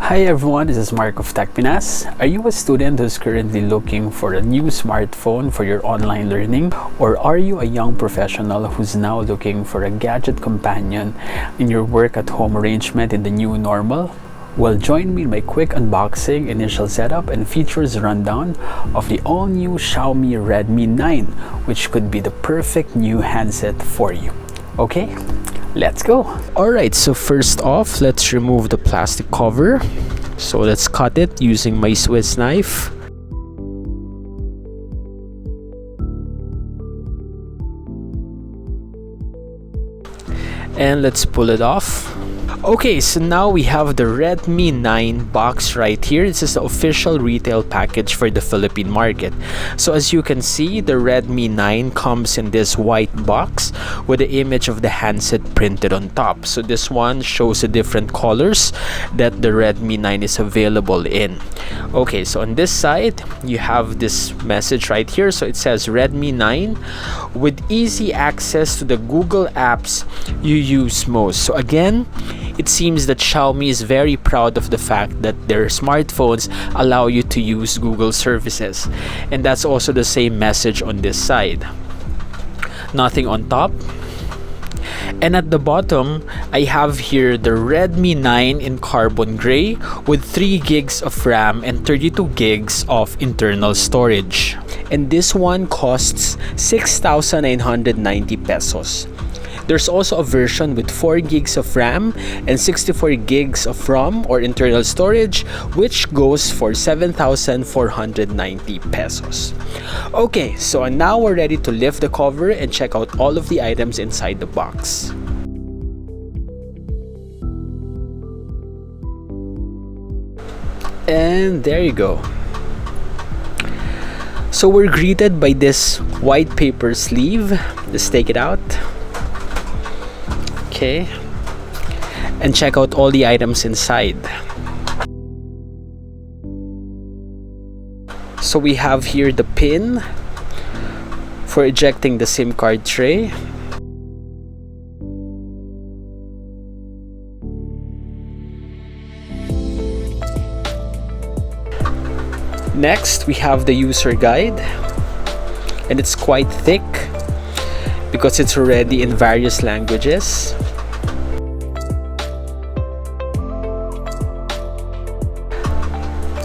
Hi everyone, this is Mark of Tech Pinas. Are you a student who's currently looking for a new smartphone for your online learning? Or are you a young professional who's now looking for a gadget companion in your work at home arrangement in the new normal? Well, join me in my quick unboxing, initial setup, and features rundown of the all-new Xiaomi Redmi 9, which could be the perfect new handset for you. Okay? Let's go. Alright, so first off, let's remove the plastic cover. So let's cut it using my Swiss knife. And let's pull it off. Okay, so now we have the Redmi 9 box right here. This is the official retail package for the Philippine market. So as you can see, the Redmi 9 comes in this white box with the image of the handset printed on top. So this one shows the different colors that the Redmi 9 is available in. Okay, so on this side, you have this message right here. So it says Redmi 9 with easy access to the Google apps you use most. So again, it seems that Xiaomi is very proud of the fact that their smartphones allow you to use Google services. And that's also the same message on this side. Nothing on top. And at the bottom, I have here the Redmi 9 in carbon gray with 3 gigs of RAM and 32 gigs of internal storage. And this one costs 6,990 pesos. There's also a version with 4 gigs of RAM and 64 gigs of ROM or internal storage, which goes for 7,490 pesos. Okay, so now we're ready to lift the cover and check out all of the items inside the box. And there you go. So we're greeted by this white paper sleeve. Let's take it out. Okay, and check out all the items inside. So we have here the pin for ejecting the SIM card tray. Next, we have the user guide, and it's quite thick because it's already in various languages.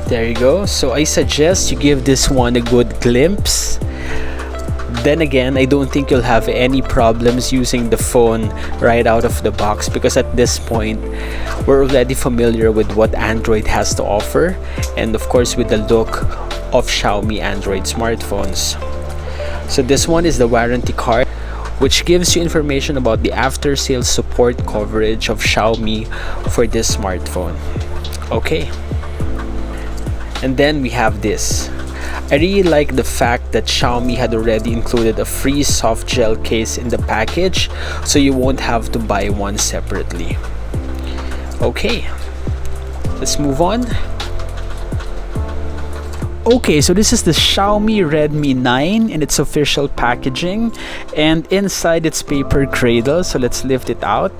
There you go. So I suggest you give this one a good glimpse. Then again, I don't think you'll have any problems using the phone right out of the box because at this point, we're already familiar with what Android has to offer, and of course with the look of Xiaomi Android smartphones. So this one is the warranty card, which gives you information about the after-sales support coverage of Xiaomi for this smartphone. Okay. And then we have this. I really like the fact that Xiaomi had already included a free soft gel case in the package, so you won't have to buy one separately. Okay, let's move on. Okay, so this is the Xiaomi Redmi 9 in its official packaging, and inside its paper cradle. So let's lift it out.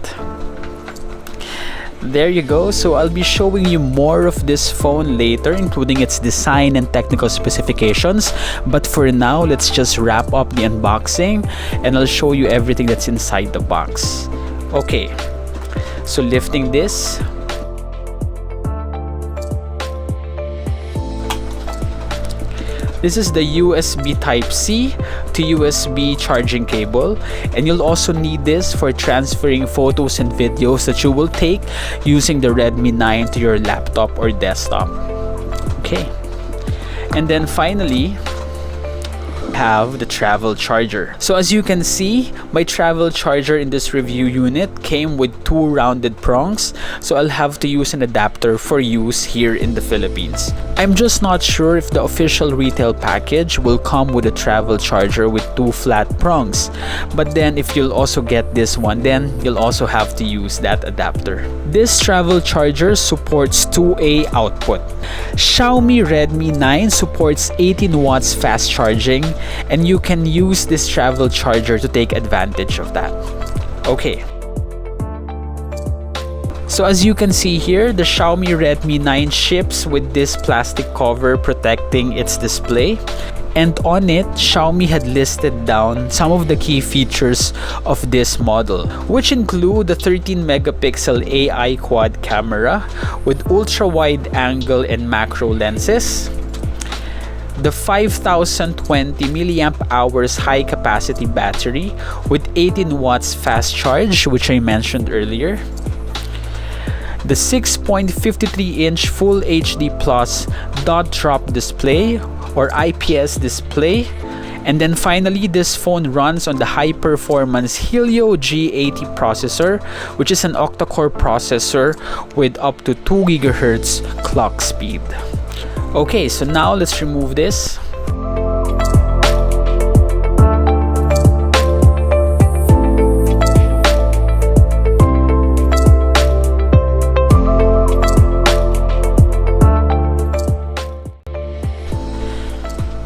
There you go. So I'll be showing you more of this phone later, including its design and technical specifications. But for now, let's just wrap up the unboxing and I'll show you everything that's inside the box. Okay, so lifting this. This is the USB Type-C to USB charging cable, and you'll also need this for transferring photos and videos that you will take using the Redmi 9 to your laptop or desktop. Okay, and then finally, have the travel charger. So as you can see, my travel charger in this review unit came with 2 rounded prongs, so I'll have to use an adapter for use here in the Philippines. I'm just not sure if the official retail package will come with a travel charger with 2 flat prongs, but then if you'll also get this one, then you'll also have to use that adapter. This travel charger supports 2A output. Xiaomi Redmi 9 supports 18 watts fast charging, and you can use this travel charger to take advantage of that. Okay. So as you can see here, the Xiaomi Redmi 9 ships with this plastic cover protecting its display. And on it, Xiaomi had listed down some of the key features of this model, which include the 13 megapixel AI quad camera with ultra wide angle and macro lenses, the 5020 milliamp hours high capacity battery with 18 watts fast charge, which I mentioned earlier, the 6.53-inch Full HD Plus dot drop display or IPS display, and then finally this phone runs on the high performance Helio G80 processor, which is an octa-core processor with up to 2 GHz clock speed. Okay, so now let's remove this.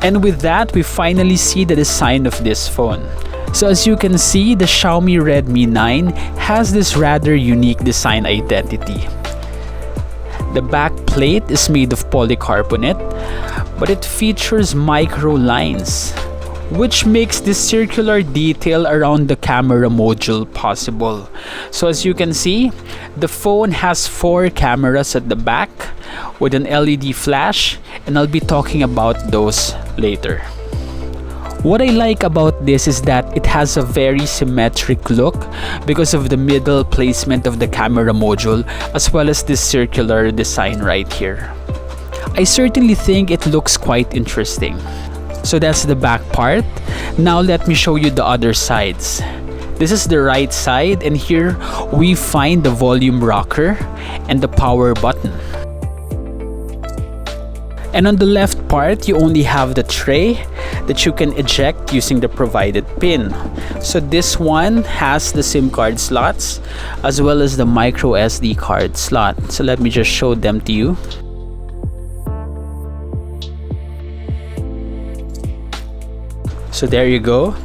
And with that, we finally see the design of this phone. So as you can see, the Xiaomi Redmi 9 has this rather unique design identity. The back plate is made of polycarbonate, but it features micro lines, which makes this circular detail around the camera module possible. So as you can see, the phone has 4 cameras at the back with an LED flash, and I'll be talking about those later. What I like about this is that it has a very symmetric look because of the middle placement of the camera module as well as this circular design right here. I certainly think it looks quite interesting. So that's the back part. Now let me show you the other sides. This is the right side, and here we find the volume rocker and the power button. And on the left part, you only have the tray that you can eject using the provided pin. So this one has the SIM card slots as well as the micro SD card slot. So let me just show them to you. So there you go.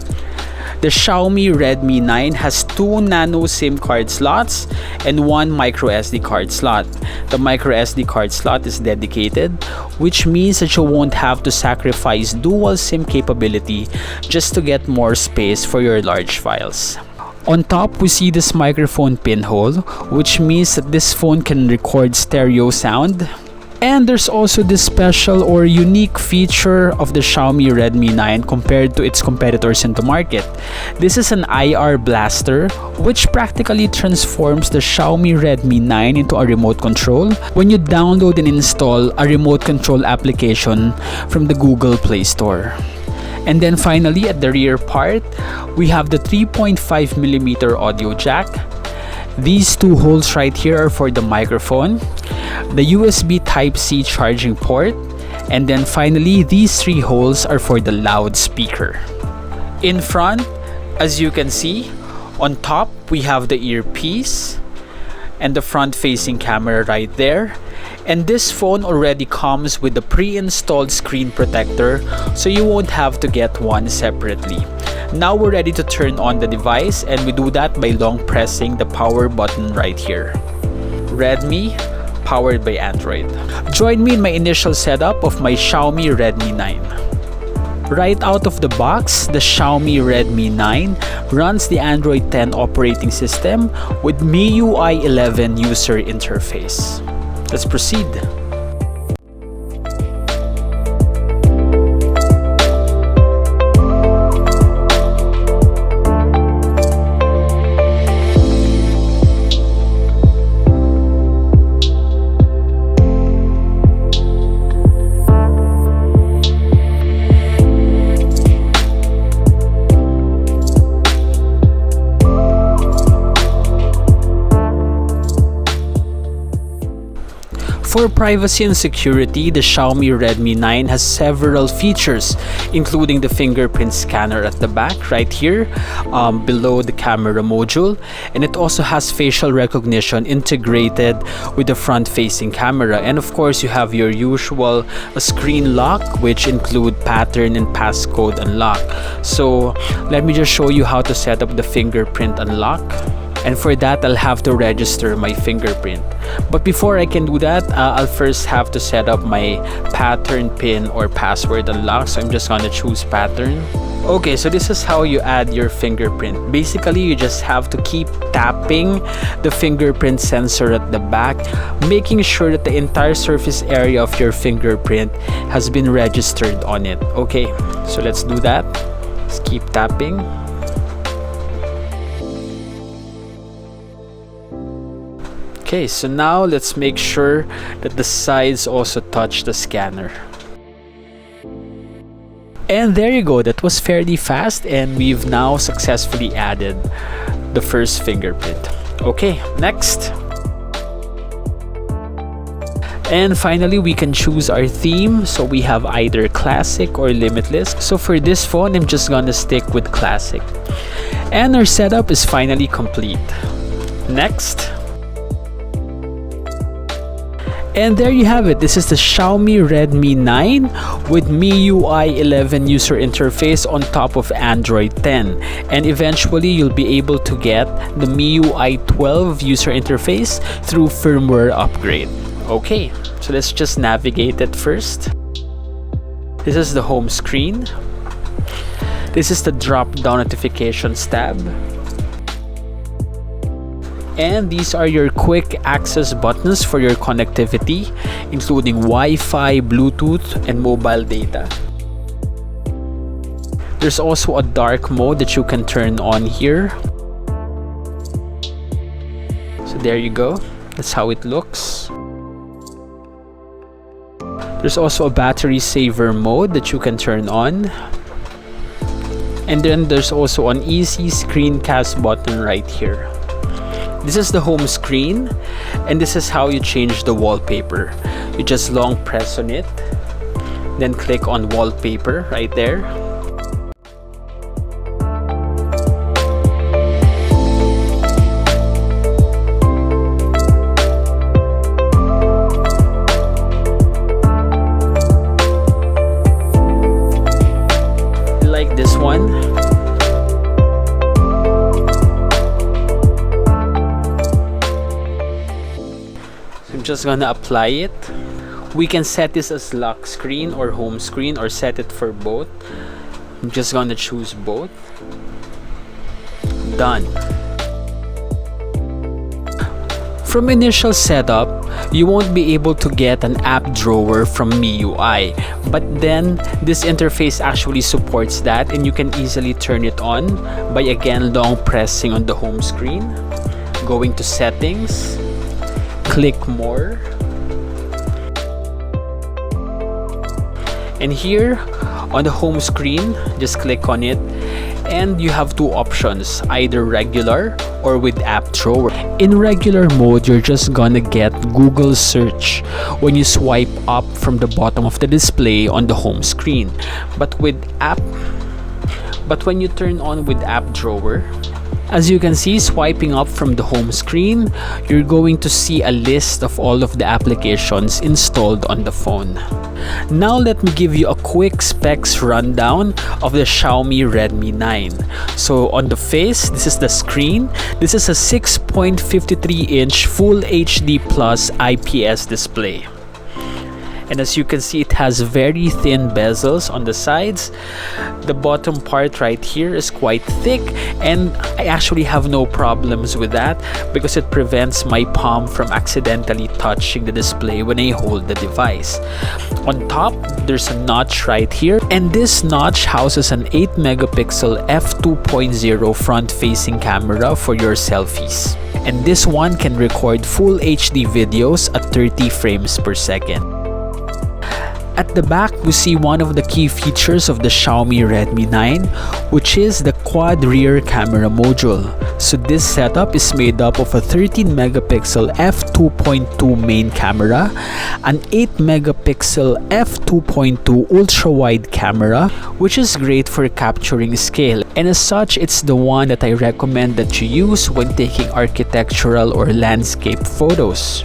The Xiaomi Redmi 9 has 2 nano SIM card slots and 1 micro SD card slot. The micro SD card slot is dedicated, which means that you won't have to sacrifice dual SIM capability just to get more space for your large files. On top, we see this microphone pinhole, which means that this phone can record stereo sound. And there's also this special or unique feature of the Xiaomi Redmi 9 compared to its competitors in the market. This is an IR blaster, which practically transforms the Xiaomi Redmi 9 into a remote control when you download and install a remote control application from the Google Play Store. And then finally, at the rear part, we have the 3.5mm audio jack. These 2 holes right here are for the microphone, the USB Type-C charging port, and then finally these 3 holes are for the loudspeaker. In front, as you can see, on top we have the earpiece and the front-facing camera right there. And this phone already comes with the pre-installed screen protector, so you won't have to get one separately. Now we're ready to turn on the device, and we do that by long pressing the power button right here. Redmi, powered by Android. Join me in my initial setup of my Xiaomi Redmi 9. Right out of the box, the Xiaomi Redmi 9 runs the Android 10 operating system with MIUI 11 user interface. Let's proceed. For privacy and security, the Xiaomi Redmi 9 has several features, including the fingerprint scanner at the back right here below the camera module, and it also has facial recognition integrated with the front-facing camera. And of course, you have your usual screen lock, which include pattern and passcode unlock. So let me just show you how to set up the fingerprint unlock. And for that, I'll have to register my fingerprint. But before I can do that, I'll first have to set up my pattern, pin, or password unlock. So I'm just gonna choose pattern. Okay, so this is how you add your fingerprint. Basically, you just have to keep tapping the fingerprint sensor at the back, making sure that the entire surface area of your fingerprint has been registered on it. Okay, so let's do that. Let's keep tapping. Okay, so now let's make sure that the sides also touch the scanner. And there you go, that was fairly fast, and we've now successfully added the first fingerprint. Okay, next. And finally, we can choose our theme. So we have either classic or limitless. So for this phone, I'm just gonna stick with classic. And our setup is finally complete. Next. And there you have it. This is the Xiaomi Redmi 9 with MIUI 11 user interface on top of Android 10. And eventually, you'll be able to get the MIUI 12 user interface through firmware upgrade. Okay, so let's just navigate it first. This is the home screen. This is the drop-down notifications tab. And these are your quick access buttons for your connectivity, including Wi-Fi, Bluetooth, and mobile data. There's also a dark mode that you can turn on here. So there you go. That's how it looks. There's also a battery saver mode that you can turn on. And then there's also an easy screencast button right here. This is the home screen, and this is how you change the wallpaper. You just long press on it, then click on wallpaper right there. Like this one. Just gonna apply it. We can set this as lock screen or home screen, or set it for both. I'm just gonna choose both. Done. From initial setup, you won't be able to get an app drawer from MIUI, but then this interface actually supports that, and you can easily turn it on by again long pressing on the home screen, going to settings, click more, and here on the home screen, just click on it, and you have two options, either regular or with app drawer. In regular mode, you're just gonna get Google search when you swipe up from the bottom of the display on the home screen. But when you turn on with app drawer, as you can see, swiping up from the home screen, you're going to see a list of all of the applications installed on the phone. Now let me give you a quick specs rundown of the Xiaomi Redmi 9. So on the face, this is the screen. This is a 6.53-inch Full HD Plus IPS display. And as you can see, it has very thin bezels on the sides. The bottom part right here is quite thick, and I actually have no problems with that because it prevents my palm from accidentally touching the display when I hold the device. On top, there's a notch right here, and this notch houses an 8-megapixel f2.0 front-facing camera for your selfies. And this one can record full HD videos at 30 frames per second. At the back, we see one of the key features of the Xiaomi Redmi 9, which is the quad rear camera module. So this setup is made up of a 13-megapixel f2.2 main camera, an 8-megapixel f2.2 ultra-wide camera, which is great for capturing scale. And as such, it's the one that I recommend that you use when taking architectural or landscape photos.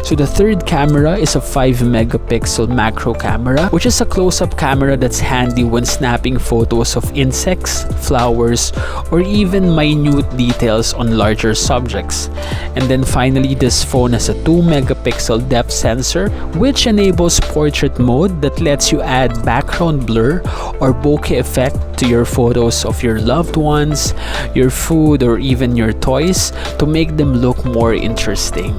So the third camera is a 5-megapixel macro camera camera, which is a close-up camera that's handy when snapping photos of insects, flowers, or even minute details on larger subjects. And then finally, this phone has a 2-megapixel depth sensor, which enables portrait mode that lets you add background blur or bokeh effect to your photos of your loved ones, your food, or even your toys to make them look more interesting.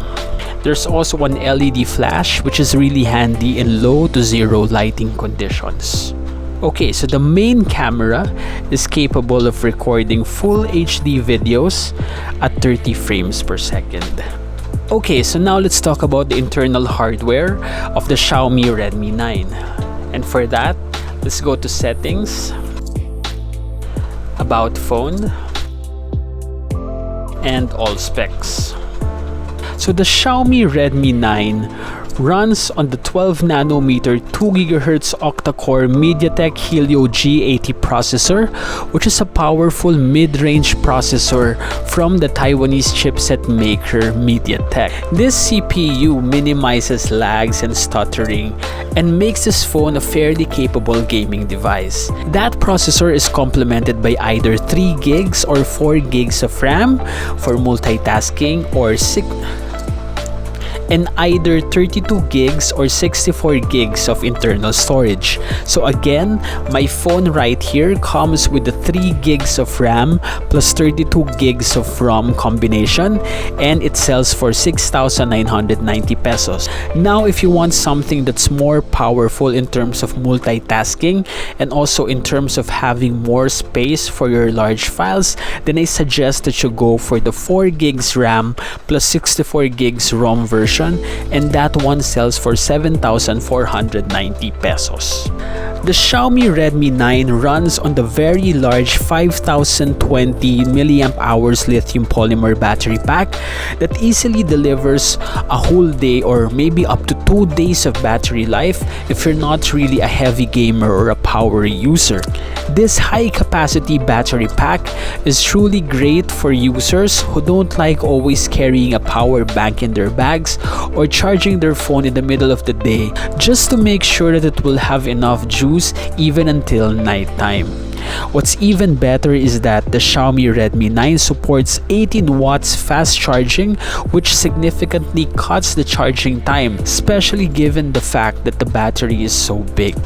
There's also an LED flash, which is really handy in low to zero lighting conditions. Okay, so the main camera is capable of recording full HD videos at 30 frames per second. Okay, so now let's talk about the internal hardware of the Xiaomi Redmi 9. And for that, let's go to Settings, About Phone, and All Specs. So the Xiaomi Redmi 9 runs on the 12nm 2GHz octa-core MediaTek Helio G80 processor, which is a powerful mid-range processor from the Taiwanese chipset maker MediaTek. This CPU minimizes lags and stuttering and makes this phone a fairly capable gaming device. That processor is complemented by either 3 gigs or 4 gigs of RAM for multitasking, or and either 32 gigs or 64 gigs of internal storage. So again, my phone right here comes with the 3 gigs of RAM plus 32 gigs of ROM combination, and it sells for 6,990 pesos. Now, if you want something that's more powerful in terms of multitasking and also in terms of having more space for your large files, then I suggest that you go for the 4 gigs RAM plus 64 gigs ROM version, and that one sells for 7,490 pesos. The Xiaomi Redmi 9 runs on the very large 5020 mAh lithium polymer battery pack that easily delivers a whole day or maybe up to 2 days of battery life if you're not really a heavy gamer or a power user. This high capacity battery pack is truly great for users who don't like always carrying a power bank in their bags or charging their phone in the middle of the day, just to make sure that it will have enough juice even until nighttime. What's even better is that the Xiaomi Redmi 9 supports 18 watts fast charging, which significantly cuts the charging time, especially given the fact that the battery is so big.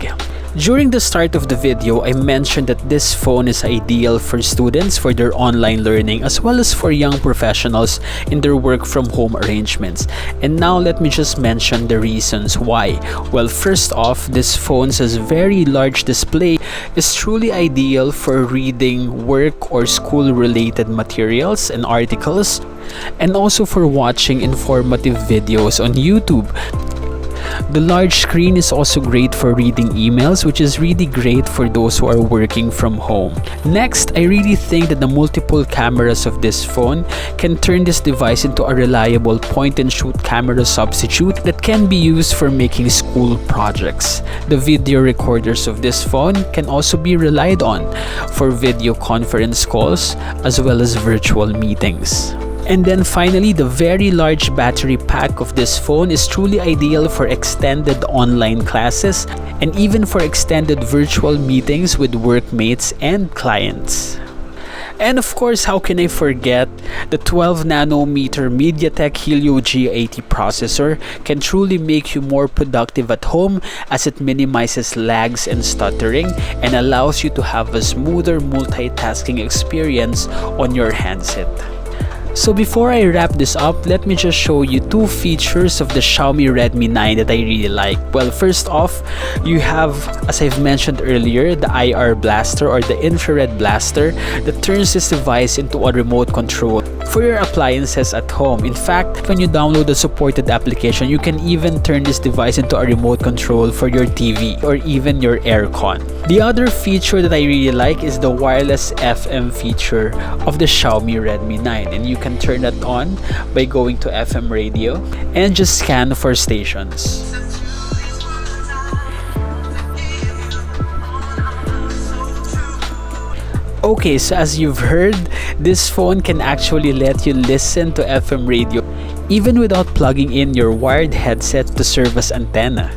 During the start of the video, I mentioned that this phone is ideal for students for their online learning as well as for young professionals in their work from home arrangements. And now let me just mention the reasons why. Well, first off, this phone's very large display is truly ideal for reading work or school related materials and articles, and also for watching informative videos on YouTube. The large screen is also great for reading emails, which is really great for those who are working from home. Next, I really think that the multiple cameras of this phone can turn this device into a reliable point-and-shoot camera substitute that can be used for making school projects. The video recorders of this phone can also be relied on for video conference calls as well as virtual meetings. And then finally, the very large battery pack of this phone is truly ideal for extended online classes and even for extended virtual meetings with workmates and clients. And of course, how can I forget, the 12nm MediaTek Helio G80 processor can truly make you more productive at home as it minimizes lags and stuttering and allows you to have a smoother multitasking experience on your handset. So before I wrap this up, let me just show you 2 features of the Xiaomi Redmi 9 that I really like. Well, first off, you have, as I've mentioned earlier, the IR blaster or the infrared blaster that turns this device into a remote control for your appliances at home. In fact, when you download the supported application, you can even turn this device into a remote control for your TV or even your aircon. The other feature that I really like is the wireless FM feature of the Xiaomi Redmi 9, and you can turn that on by going to FM radio and just scan for stations. Okay, so as you've heard, this phone can actually let you listen to FM radio even without plugging in your wired headset to serve as antenna.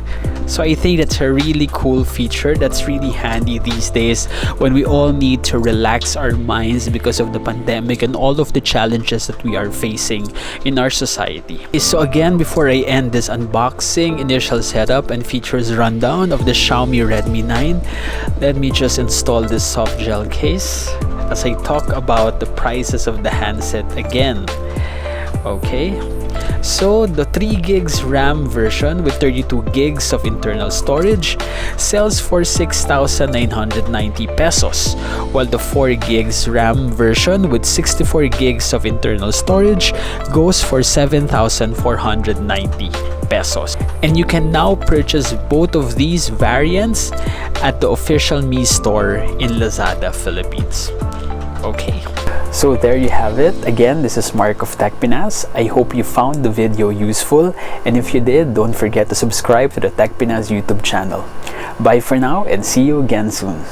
So I think that's a really cool feature that's really handy these days when we all need to relax our minds because of the pandemic and all of the challenges that we are facing in our society. So again, before I end this unboxing, initial setup, and features rundown of the Xiaomi Redmi 9, let me just install this soft gel case as I talk about the prices of the handset again. Okay, so the 3 gigs RAM version with 32 gigs of internal storage sells for 6,990 pesos, while the 4 gigs RAM version with 64 gigs of internal storage goes for 7,490 pesos. And you can now purchase both of these variants at the official Mi store in Lazada, Philippines. Okay, so there you have it. Again, this is Mark of Tech Pinas. I hope you found the video useful, and if you did, don't forget to subscribe to the Tech Pinas YouTube channel. Bye for now, and see you again soon.